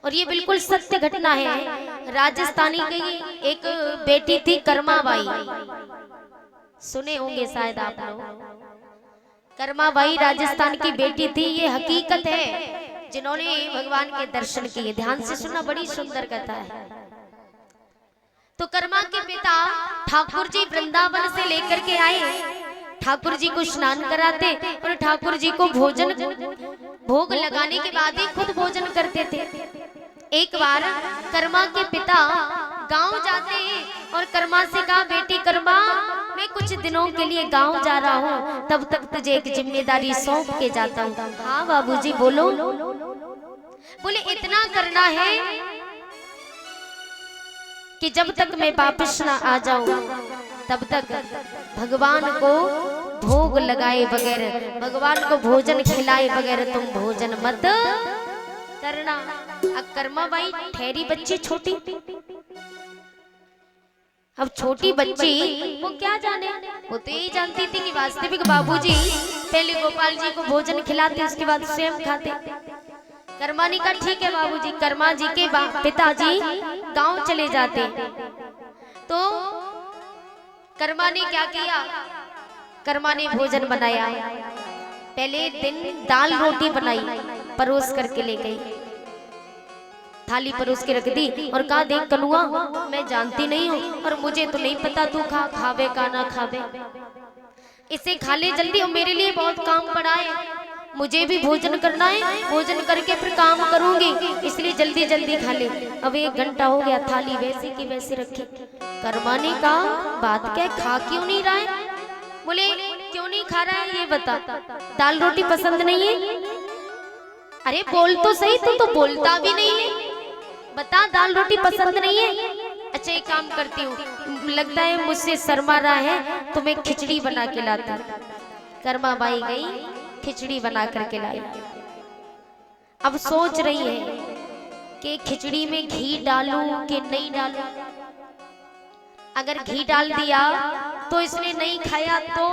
और ये बिल्कुल सत्य घटना है। राजस्थानी की एक बेटी थी कर्माबाई, सुने होंगे शायद आप लोग। कर्माबाई राजस्थान की बेटी थी, ये हकीकत है। जिन्होंने भगवान के दर्शन किए, ध्यान से सुनना, बड़ी सुंदर कथा है। तो कर्मा के पिता ठाकुर जी वृंदावन से लेकर के आए, ठाकुर जी को स्नान कराते और ठाकुर जी को भोजन भोग लगाने के बाद ही खुद भोजन करते थे। एक बार कर्मा के पिता गांव जाते हैं और कर्मा से कहा, बेटी कर्मा, मैं कुछ दिनों के लिए गांव जा रहा हूँ, तब तक तुझे एक जिम्मेदारी सौंप के जाता हूँ। हाँ बाबूजी बोलो। बोले इतना करना है कि जब तक मैं वापस ना आ जाऊं तब तक भगवान को भोग लगाए बगैर, भगवान को भोजन खिलाए बगैर तुम भोजन मत करना। अब कर्माबाई ठहरी बच्ची छोटी, अब छोटी बच्ची वो क्या जाने, वो तो यही जानती थी कि वास्तविक बाबूजी पहले गोपाल जी को भोजन खिलाते, उसके बाद स्वयं खाते। कर्मा ने कहा ठीक है बाबूजी। कर्मा जी के पिताजी गांव चले जाते, तो कर्मा ने क्या किया, कर्मा ने भोजन बनाया। पहले दिन दाल रोटी बनाई, परोस करके ले गई, थाली परोस के रख दी और कहा, देख कनुआ, मैं जानती नहीं हूँ और मुझे तो नहीं पता तू खावे का ना खावे, इसे खा ले जल्दी, और मेरे लिए बहुत काम पड़ा है, मुझे भी भोजन करना है, भोजन करके फिर काम करूंगी, इसलिए जल्दी जल्दी खा ले। अब 1 घंटा हो गया, थाली वैसी की वैसी रखी। कर्मा ने कहा, बात क्या, खा क्यों नहीं रहा है? बोले क्यों नहीं खा रहा है ये बता, दाल रोटी पसंद नहीं है? अरे बोल तो सही, तू तो बोलता भी नहीं है, बता दाल रोटी पसंद नहीं है? अच्छा एक काम करती हूँ, लगता है मुझसे शर्मा रहा है तो मैं खिचड़ी बना के लाती। कर्मा बाई गई, खिचड़ी बना करके लाई। अब सोच रही है कि खिचड़ी में घी डालूं कि नहीं डालूं। अगर घी डाल दिया तो इसने नहीं खाया तो,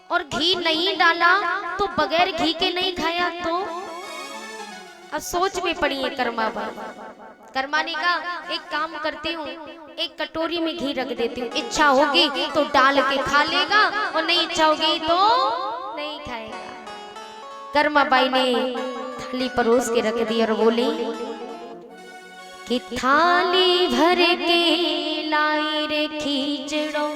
और घी नहीं डाला तो बगैर घी के नहीं खाया तो। अब सोच में पड़ी है कर्मा बाई। कर्मा ने कहा, एक काम करती हूँ, एक कटोरी में घी रख देती हूँ, इच्छा होगी तो डाल के खा लेगा और नहीं इच्छा होगी तो नहीं खाएगा। कर्मा बाई ने थाली परोस के रख दी और बोली कि थाली भर के लाई रे खींचड़ो,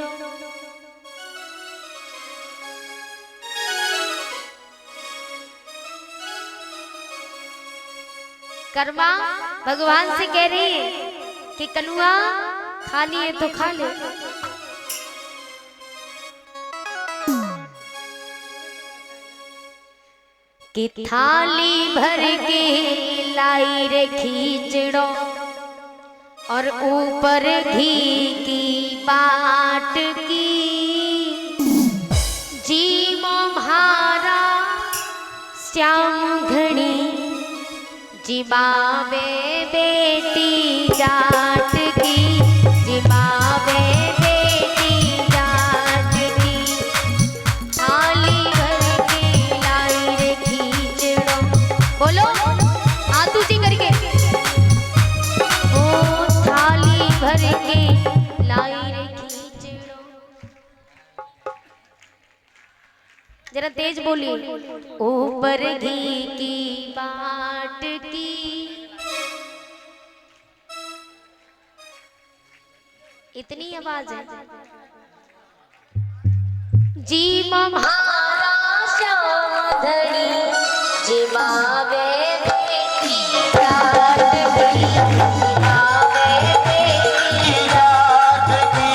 कर्मा भगवान से कह रही है कि कनुआ खा लिए तो खा ले। कि थाली भर के लाई रे खींचड़ो और ऊपर घी की बाट की, जी मोहारा श्याम घड़ी जिमावे बेटी जाट की, जिमावे बेटी जाट की, थाली भर के लाई रे खींचड़ो। बोलो आतू जी करके, ओ थाली भर के लाई रे खींचड़ो। जरा तेज बोलिए, ऊपर घी की बाट की, इतनी आवाज है। जी महारा श्यामधनी जिमावे बेटी जाट की, जिमावे बेटी जाट की,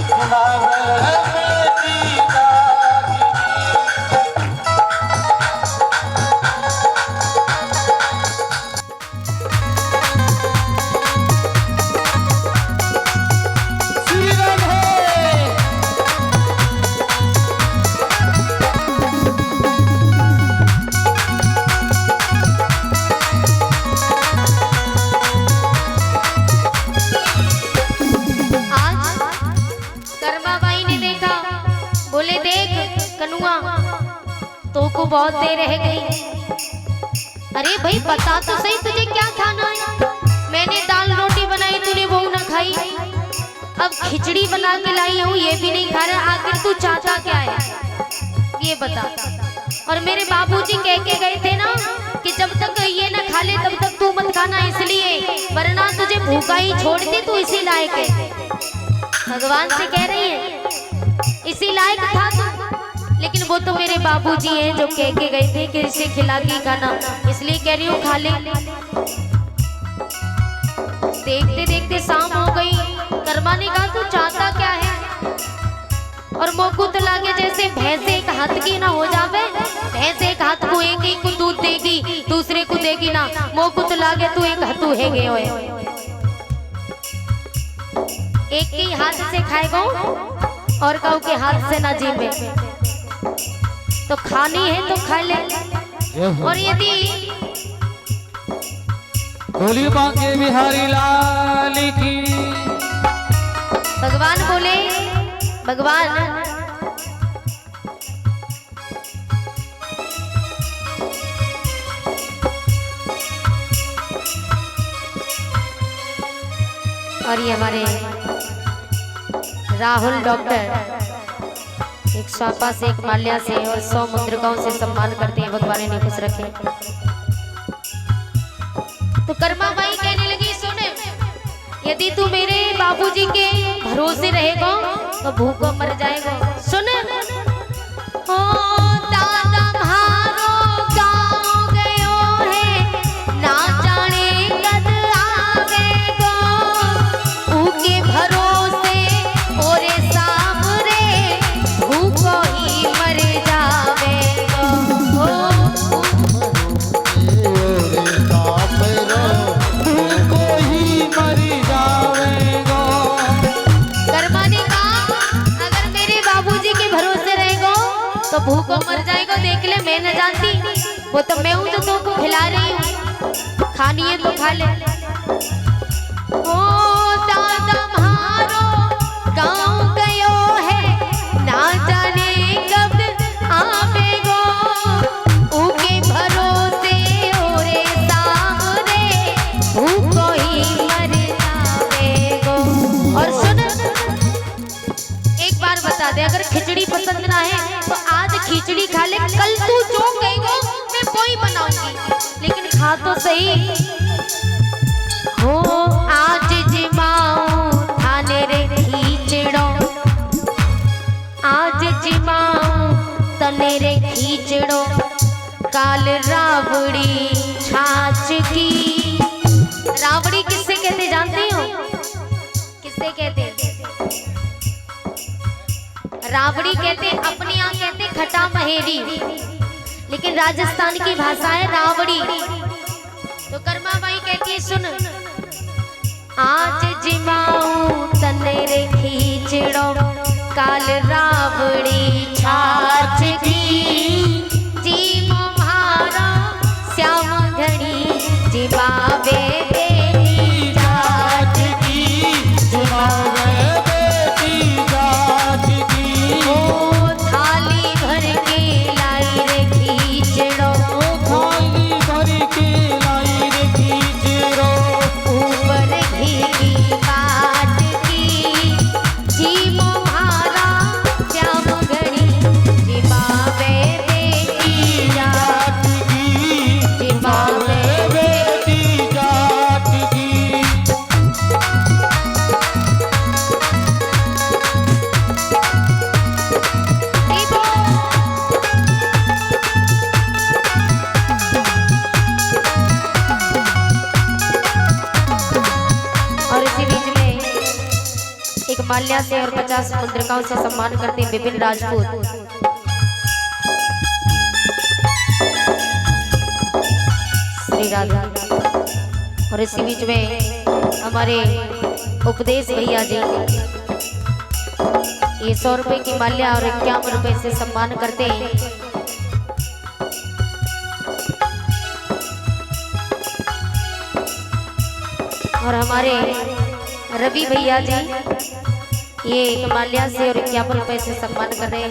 जिमावे बेटी जाट तो को बहुत देर रह गई, अरे भाई बता तो सही तुझे क्या खाना है। मैंने दाल रोटी बनाई तूने वो ना खाई, अब खिचड़ी बना के लाई हूँ ये भी नहीं खा रहा। आखिर तू चाहता क्या है ये बता। और मेरे बाबूजी कह के गए थे ना कि जब तक ये ना खा ले तब तक तू मत खाना, इसलिए वरना तुझे भूखा ही छोड़ती तू इसी लायक है। भगवान से कह रही है इसी लायक था तू, लेकिन वो तो मेरे बाबूजी हैं जो कह के गए थे कि इसे खिला के खाना, इसलिए कह रही हूँ खा ले। देखते देखते शाम हो गई। कर्मा ने कहा तू चाहता क्या है, और मोकू तो लागे जैसे भैंस एक हाथ की ना हो जावे। भैंस एक हाथ को एक को दूध देगी दूसरे को देगी ना, मोकू तो लागे तू एक हाथू है गे ओए, एक के हाथ से खाएगा और काऊ के हाथ से ना जीवे। तो खानी है तो खा ले। और यदि बोलिए बांके बिहारी लाल की। भगवान बोले भगवान और ये हमारे राहुल डॉक्टर 100 से 1 माल्या से और 100 मुद्रिकाओं से सम्मान करते हैं। भगवान ने खुश रखे। तो कर्मा बाई कहने लगी सुन, यदि तू मेरे बाबूजी के भरोसे रहेगा तो भूखो मर जाएगा। सुन हो दादा म्हारो गाँव गयो है, ना जाने कद आवेगो, ऊके भरोसे ओरे सामरे भूखो ही मर जावेगो। तो भूखो मर जाएगा। देख ले मैं न जानती, वो तो मैं हूँ जो तुमको खिला रही हूँ, खानी है तो खा ले। ओ दादा म्हारो गाँव गयो है, ना जाने कब आवेगो, ऊके भरोसे ओरे सामने भूखो ही मर जावेगो। और सुन एक बार बता दे, अगर खिचड़ी पसंद ना है तो आज खिचड़ी खा ले, कल तू जो कहेगा मैं वही बनाऊंगी, लेकिन खा तो सही। हो आज जिमाऊं थाने रे खीचड़ो, आज जिमाऊं तने रे खीचड़ो, काल रावड़ी छाछ की। रावड़ी किससे कहते जानते हो, किससे कहते? रावड़ी कहते अपने यहाँ कहते खटा महेरी, लेकिन राजस्थान की भाषा है रावड़ी। तो कर्मा बाई कहती है सुन, आज जिमाऊं तने रे खीचड़ो, काल रावड़ी छाछ की, जीमो म्हारो श्याम घड़ी जिमावे बेटी जाट की, जिमावे माल्या से और 50 मुद्रिकाओं से सम्मान करते विपिन राजपूत। श्री राधा। और इसी बीच में हमारे उपदेश भैया जी ये 100 रुपए की माल्या और 51 रुपए से सम्मान करते हैं। और हमारे रवि भैया जी ये एक माल्या से और 51 रुपए से सम्मान कर रहे हैं।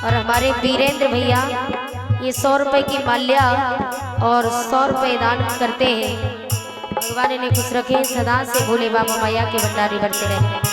और हमारे वीरेंद्र भैया ये 100 रुपए की माल्या और 100 रुपए दान करते हैं। भगवान इन्हें खुश रखे, सदा से भोले बाबा मैया के भंडारी बढ़ते रहे।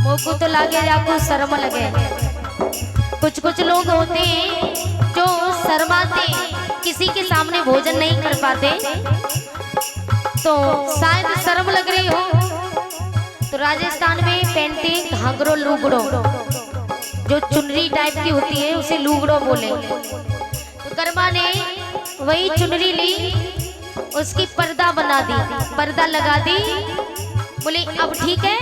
मोको तो लागे जाको शर्म लगे। कुछ लोग होते हैं जो शर्माते, किसी के सामने भोजन नहीं कर पाते, तो शायद शर्म लग रही हो तो राजस्थान में पेंटिंग घाघरो लुगड़ो जो चुनरी टाइप की होती है उसे लुगड़ो बोले। तो कर्मा ने वही चुनरी ली, उसकी पर्दा बना दी, पर्दा लगा दी, बोले अब ठीक है,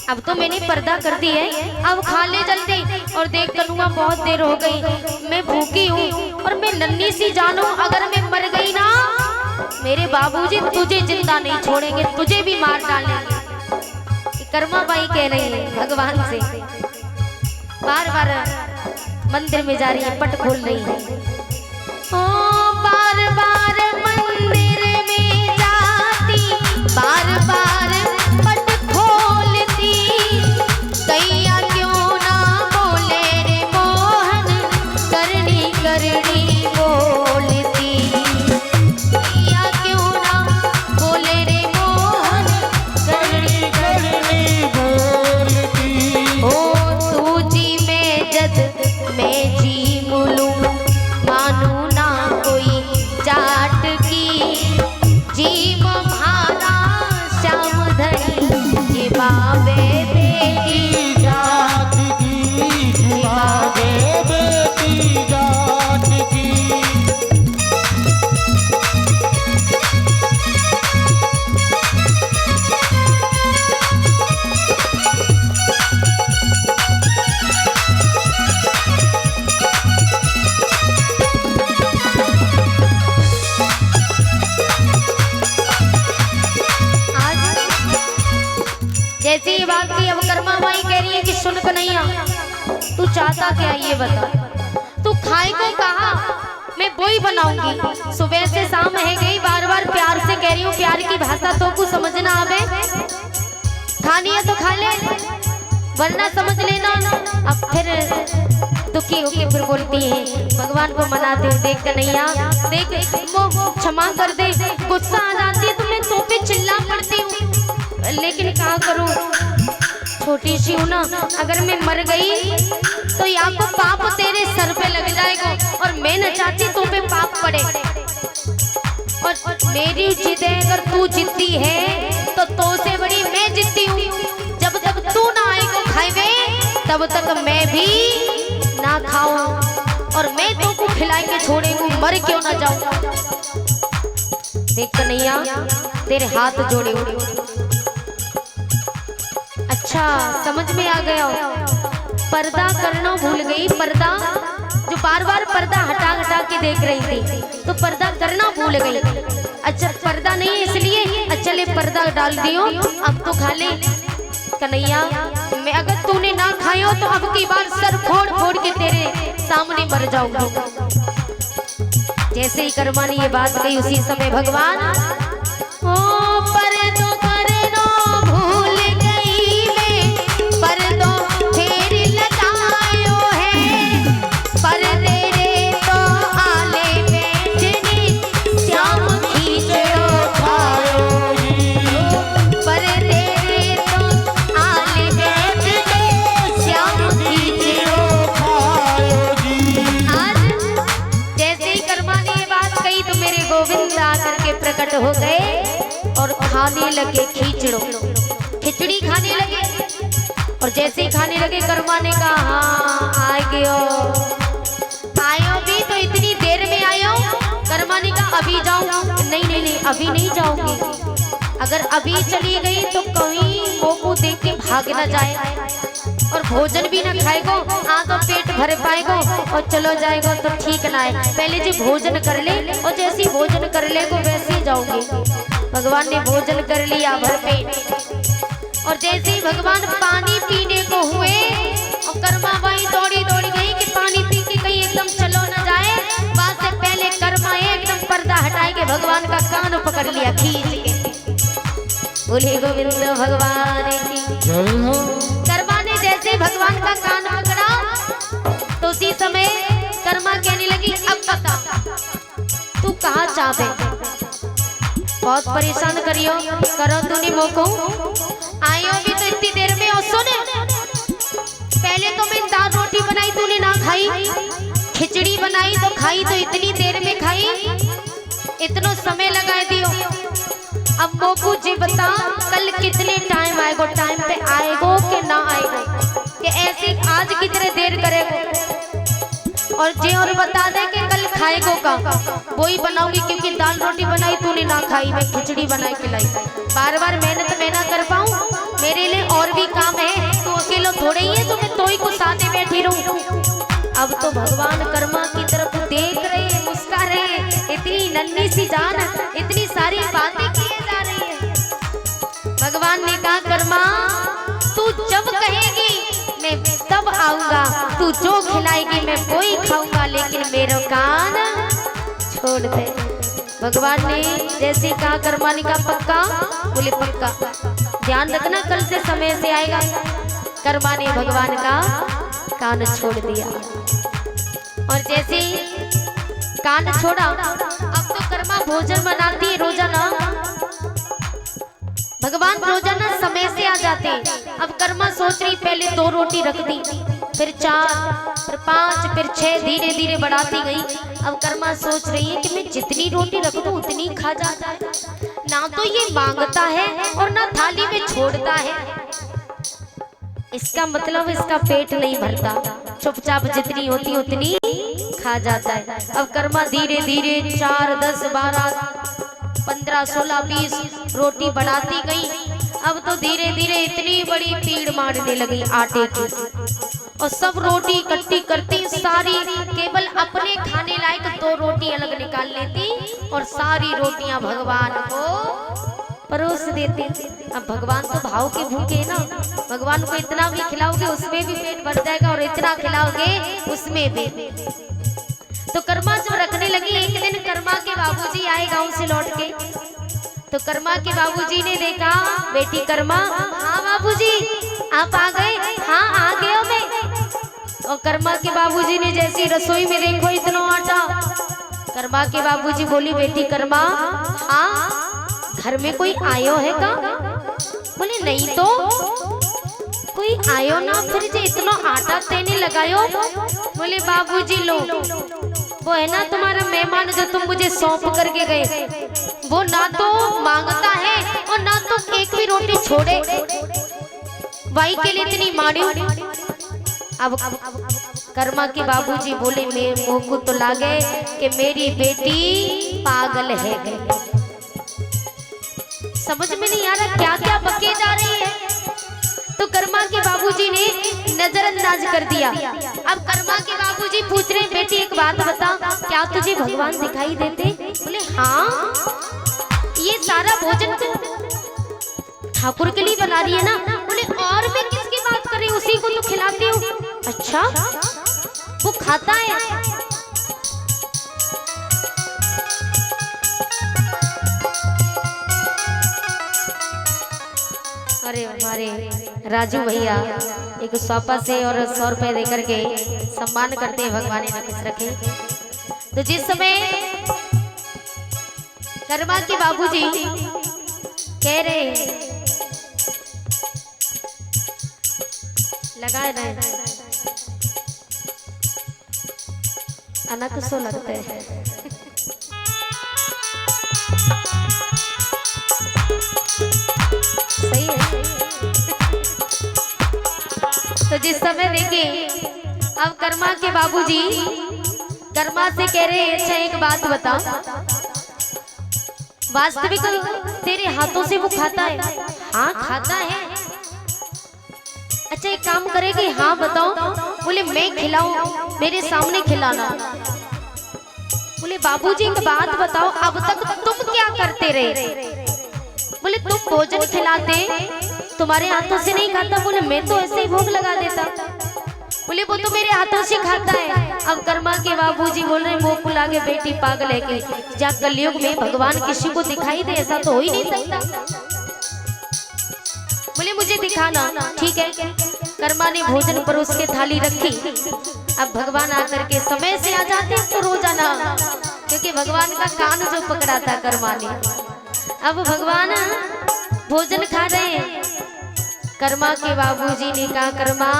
अब तो मैंने पर्दा कर दी है, अब खा ले जल्दी। और देख कनुआ बहुत देर हो गई, मैं भूखी हूँ और मैं नन्ही सी जानू, अगर मैं मर गई ना मेरे बाबूजी तुझे जिंदा नहीं छोड़ेंगे, तुझे भी मार डालेंगे। कर्मा बाई कह रही है भगवान से, बार बार मंदिर में जा रही है, पट खोल रही है। ओ बार बार मंदिर में जाती, बार बार पट खोलती, कैया क्यों ना बोले रे मोहन, करनी करनी बोलती, कैया क्यों ना बोले रे मोहन, करनी करनी बोलती। ओ तू जी में जद मैं जी मुलू, मानू ना कोई जाट की, जीव भारा श्याम धनी, ये बाबे बेटी जात की, बाबे बेटी जात की। जैसे ये बात की, अब कर्मा माई कह रही है कि सुन कन्हैया तू चाहता क्या ये बता, तू खाए को कहा मैं वो ही बनाऊंगी। सुबह से शाम है गई, बार बार प्यार से कह रही हूँ, प्यार की भाषा तो कुछ समझना आवे, खानी है तो खा ले वरना समझ लेना। अब फिर दुखी होके फिर बोलती है, भगवान को मनाते हो, देख कन्हैया देख वो क्षमा कर दे, गुस्सा आ जाती है तो मैं तो पे चिल्ला पड़ती हूँ, लेकिन क्या करूं, छोटी सी हूं ना, अगर मैं मर गई तो या तो पाप तेरे सर पे लग जाएगा, और मैं न चाहती तुम पे पाप पड़े। और मेरी जिद है, अगर तू जिद्दी है तो से बड़ी मैं जिद्दी हूँ। जब तक तू ना आएगा खाएवे तब तक मैं भी ना खाऊं, और मैं तुमको खिला के छोड़ेंगे, मर क्यों ना जाऊं। देख कन्हैया तेरे हाथ जोड़े हुए, अच्छा समझ में आ गया, पर्दा करना भूल गई, पर्दा जो बार बार पर्दा हटा हटा के देख रही थी तो पर्दा करना भूल गई। अच्छा पर्दा नहीं इसलिए, अच्छा ले पर्दा डाल दियो, अब तो खा ले कन्हैया। मैं अगर तूने ना खायो तो अब की बार सर फोड़ फोड़ के तेरे सामने मर जाऊंगा। जैसे ही कर्मा ने ये बात कही उसी समय भगवान ओ पर्दो करनो भूल गई मैं, पर्दो फेर लगायो है, पर्दे रे तो आले बैठनी श्याम खींचड़ो खायो, पर्दे रे तो आले बैठनी श्याम खींचड़ो खायो। आज जैसे ही कर्मा ने ये बात कही तो मेरे गोविंद आकर के प्रकट हो गए और खाने लगे खिचड़ो, खिचड़ी खाने लगे। और जैसे ही खाने लगे कर्मा ने कहा हाँ आ गयो, आयो भी तो इतनी देर में आयो। कर्मा ने कहा अभी जाऊं, नहीं नहीं नहीं अभी नहीं जाऊंगी, अगर अभी चली गई तो कहीं मोकू देख के भाग ना जाए और भोजन भी ना खाएगो, आ तो पेट भर पाएगो और चलो जाएगा तो ठीक ना है। पहले जो भोजन कर ले और जैसे ही भोजन कर ले को वैसे ही जाऊंगी। भगवान ने भोजन कर लिया भर पेट और जैसे ही भगवान पानी पीने को हुए और कर्मा बाई दौड़ी दौड़ी गई कि पानी पी के कहीं एकदम चलो न जाए। वहां से पहले कर्मा एकदम पर्दा हटाए के भगवान का कान पकड़ लिया खींच के। बोले गोविंद भगवान की जय हो। कर्मा ने जैसे भगवान का कान पकड़ा तो उसी समय कर्मा कहने लगी अब बता तू कहाँ चाहते, बहुत परेशान करियो करो तूने मोको, आयो भी तो इतनी देर में। और सुने पहले तो मैं दाल रोटी बनाई तूने ना खाई, खिचड़ी बनाई तो खाई तो इतनी देर में खाई, इतना समय लगा दियो। अब मोकू जी बता कल कितने टाइम आएगो, टाइम पे आएगो कि ना आएगो, कि ऐसे आज की तरह देर करेगो। और जे और बता दे कि कल खाएगो का वही बनाऊंगी, क्योंकि दाल रोटी बनाई तूने ना खाई, मैं खिचड़ी बनाई खिलाई। बार बार मेहनत मैं ना कर पाऊँ, मेरे लिए और भी काम है, तो अकेला थोड़े ही है तो मैं तो ही को साथ बैठी रहूं। अब तो भगवान कर्मा की तरफ देख रहे मुस्का रहे, इतनी नन्ही सी जान इतनी सारी बातें किए जा रही है। भगवान ने कहा कर्मा तू जब कहेगी मैं तब आऊंगा, तू जो खिलाएगी मैं वो ही खाऊंगा, लेकिन मेरा कान छोड़ दे। भगवान ने जैसे कहा कर्मा ने कहा पक्का, बोले पक्का, ध्यान रखना कल से समय से आएगा। कर्मा ने भगवान का कान छोड़ दिया और जैसे कान छोड़ा अब तो कर्मा भोजन बनाती है रोजाना। भगवान रोजाना समय से आ जाते हैं। अब कर्मा सोच रही पहले 2 रोटी रख दी, फिर 4, फिर 5, फिर 6, धीरे धीरे बढ़ाती गई। अब कर्मा सोच रही है कि मैं जितनी रोटी रख दूं उतनी खा जाता है, ना तो ये मांगता है और ना थाली में छोड़ता है। इसका मतलब इसका पेट नहीं भरता, चुपचाप जितनी होती उतनी खा जाता है। अब कर्मा धीरे धीरे 4, 10, 12, 15, 16, 20 रोटी बढ़ाती गई। अब तो धीरे धीरे इतनी बड़ी भीड़ मारने लगी आटे की और सब रोटी इकट्ठी करती, सारी केवल अपने खाने लायक 2 रोटी अलग निकाल लेती और सारी रोटियां भगवान को परोस देती। अब भगवान तो भाव के भूखे ना, भगवान को इतना भी खिलाओगे उसमें भी पेट भर जाएगा और इतना खिलाओगे उसमें भी। तो कर्मा जब रखने लगी, एक दिन कर्मा के बाबूजी आए गांव से लौट के, तो कर्मा के बाबूजी ने देखा बेटी कर्मा, हाँ बाबूजी आप आ गए, हाँ आ गया मैं। और कर्मा के बाबूजी ने जैसी रसोई में देखो इतना आटा, कर्मा के बाबूजी बोली बेटी कर्मा हाँ घर में कोई आयो है का? बोले नहीं तो कोई आयो ना, फिर जे इतना आटा तेने लगायो। बोले बाबूजी लो, वो है ना तुम्हारा मेहमान जो तुम मुझे सौंप करके गए, वो ना तो मांगता है और ना तो एक भी रोटी छोड़े, भाई के लिए इतनी मारी। अब कर्मा के बाबूजी बोले मेरे मुंह को तो लागे कि मेरी बेटी पागल है, समझ में नहीं आ रहा क्या क्या बके जा रही है। तो कर्मा के बाबूजी ने नजरअंदाज कर दिया। अब कर्मा के बाबूजी पूछ रहे बेटी एक बात बता, क्या तुझे भगवान दिखाई देते? बोले हाँ, ये सारा भोजन तो ठाकुर के लिए बना रही है ना। बोले और मैं किसकी बात कर रही हूँ, उसी को तो खिलाती हूँ। अच्छा वो खाता है? अरे हमारे राजू भैया एक सौपा से और 100 रुपए देकर के सम्मान करते हैं, भगवान ने खुश रखे। तो जिस समय कर्मा के बाबूजी कह रहे लगाए रहे अनक सो लगते हैं। सही है। तो जिस समय देखिए अब कर्मा के बाबूजी कर्मा से कह रहे अच्छा एक बात बता, वास्तविक तेरे हाथों से वो खाता है? हाँ खाता है। अच्छा एक काम करेगी? हाँ बताओ। बोले मैं खिलाऊं, मेरे सामने खिलाना। बोले बाबूजी एक बात बताओ, अब तक तुम क्या करते रहे? बोले तुम भोजन खिलाते, तुम्हारे हाथों से नहीं खाता। बोले मैं तो ऐसे ही भोग लगा देता। बोले वो तो मेरे हाथों से खाता है। अब कर्मा के बाबूजी बोल रहे मुंह फुला के बेटी पागल है कि जा कलयुग में भगवान किसी को दिखाई दे, ऐसा तो हो ही नहीं सकता। बोले मुझे दिखाना। ठीक है। कर्मा ने भोजन परोस के थाली रखी। अब भगवान आकर के समय से आ जाते तो रोजाना, क्योंकि भगवान का कान जो पकड़ा था कर्मा ने। अब भगवान भोजन खा रहे हैं। कर्मा के बाबूजी ने कहा कर्मा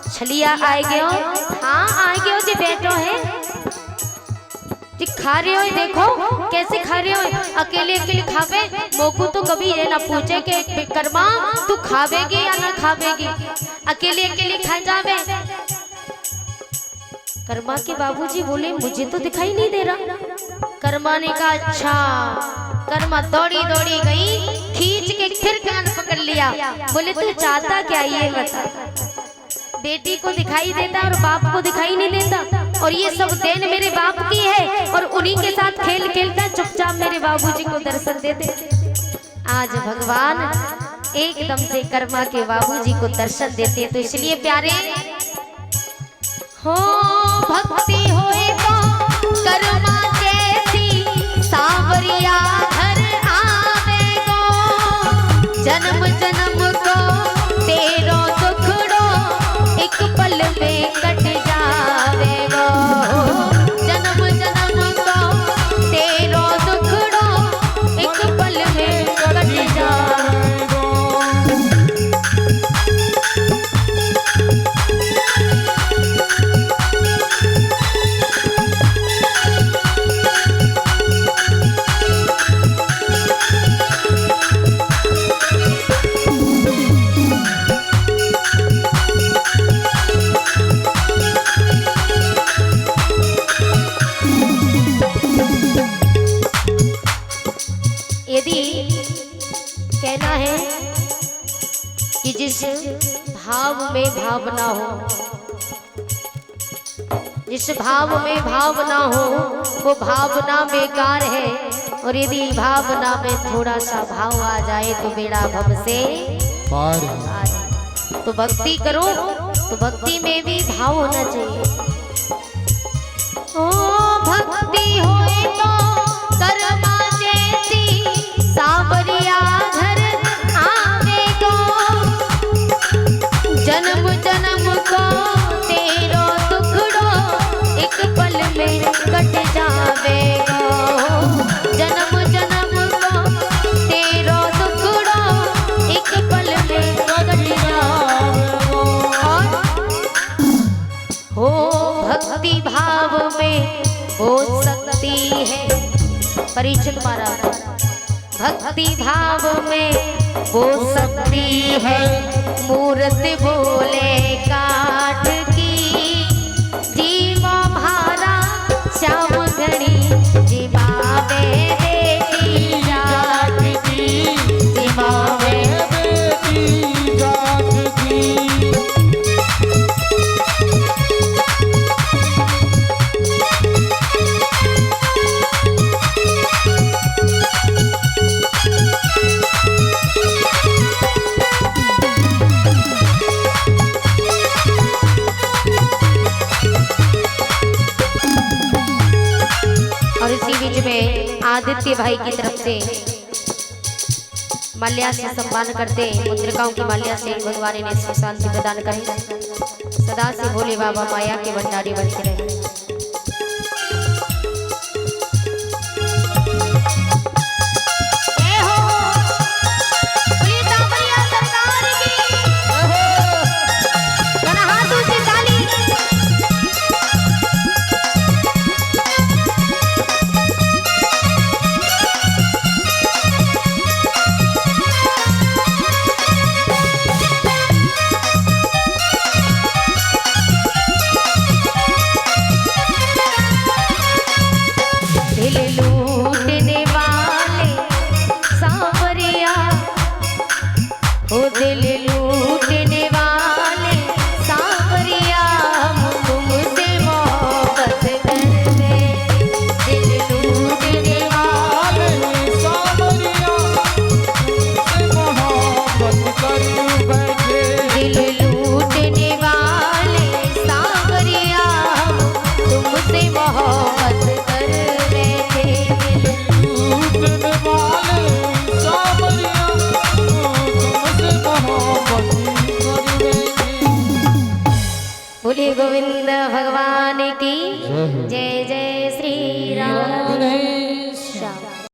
छलिया आए गयो? हाँ आए गयो जी, बैठो है जी, खा रहे हो देखो कैसे खा रहे हो, अकेले अकेले खावे। मोकू तो कभी ये ना पूछे कि कर्मा तू खावेगी या ना खावेगी, अकेले अकेले खा जावे। कर्मा के बाबूजी बोले मुझे तो दिखाई नहीं दे रहा। कर्मा ने कहा अच्छा। कर्मा दौड़ी दौड़ी गई, खींच के फिर कान पकड़ लिया। बोले तू चाहता क्या ये बता? बेटी को दिखाई देता और बाप को दिखाई नहीं देता, और ये सब देन मेरे बाप की है, और उन्हीं के साथ खेल खेलता चुपचाप मेरे बाबूजी को दर्शन देते। आज भगवान एकदम से कर्मा के बाबूजी को दर्शन देते। तो इसलिए प्यारे हो भक्ति होए तो कर्मा जैसी सांवरिया घर आवे गो, जन्म जन्म को तेरो दुखड़ो एक पल में कट जावे गो, जन्म जन्म को तेरो दुखड़ो एक पल में कट जावे गो। यदि कहना है कि जिस भाव में भावना हो, जिस भाव में भावना हो वो भावना बेकार है, और यदि भावना में थोड़ा सा भाव आ जाए तो बेड़ा भव से पार है। तो भक्ति करो तो भक्ति में भी भाव होना चाहिए। ओ भक्ति होए तो कर्मा जैसी सांवरिया घर आवे गो, जन्म जन्म को तेरो दुखड़ो एक पल में कट जावे गो, जन्म जन्म को तेरो दुखड़ो एक पल में कट जावे गो। हो भक्ति भाव में हो सकती है, परीक्षित महाराज भक्ति भाव में हो सकती है, मूर्ति बोले काट की, जीवा भारा श्याम घड़ी जीवावे बेटी जाट की, जीवावे बेटी जाट की। और इसी बीच में आदित्य भाई की तरफ से माल्या से सम्मान करते, मुद्रिकाओं की माल्या से भगवान ने शांति प्रदान करी। सदा से भोले बाबा माया के भंडारी बनते रहे।